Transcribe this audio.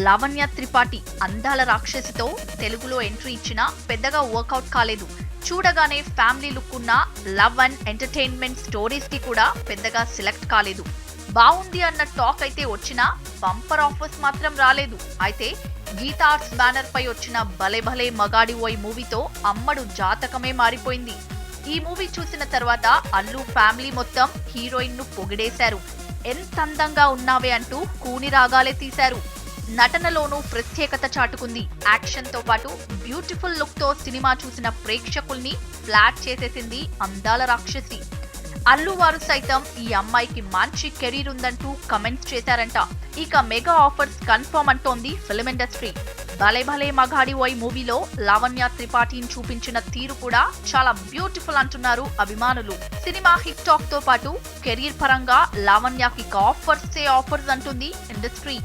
లావణ్య త్రిపాఠి అందాల రాక్షసితో తెలుగులో ఎంట్రీ ఇచ్చినా పెద్దగా వర్కౌట్ కాలేదు. చూడగానే ఫ్యామిలీ లుక్ ఉన్న లవ్ అండ్ ఎంటర్టైన్మెంట్ స్టోరీస్ కి కూడా పెద్దగా సెలెక్ట్ కాలేదు. బాగుంది అన్న టాక్ అయితే వచ్చినా బంపర్ ఆఫర్స్ మాత్రం రాలేదు. అయితే గీతా ఆర్ట్స్ బ్యానర్ పై వచ్చిన భలే భలే మగాడి ఓయ్ మూవీతో అమ్మడు జాతకమే మారిపోయింది. ఈ మూవీ చూసిన తర్వాత అల్లు ఫ్యామిలీ మొత్తం హీరోయిన్ ను పొగిడేశారు. ఎంత అందంగా ఉన్నావే అంటూ కూని రాగాలే తీశారు. నటనలోనూ ప్రత్యేకత చాటుకుంది. యాక్షన్ తో పాటు బ్యూటిఫుల్ లుక్ తో సినిమా చూసిన ప్రేక్షకుల్ని ఫ్లాట్ చేసేసింది అందాల రాక్షసి. అల్లు వారు సైతం ఈ అమ్మాయికి మంచి కెరీర్ ఉందంటూ కమెంట్స్ చేశారంట. ఇక మెగా ఆఫర్స్ కన్ఫర్మ్ అంటోంది ఫిల్మ్ ఇండస్ట్రీ. భలే భలే మగాడి ఓయ్ మూవీలో లావణ్య త్రిపాఠిని చూపించిన తీరు కూడా చాలా బ్యూటిఫుల్ అంటున్నారు అభిమానులు. సినిమా హిట్ టాక్ తో పాటు కెరీర్ పరంగా లావణ్యకి ఆఫర్స్ అంటుంది ఇండస్ట్రీ.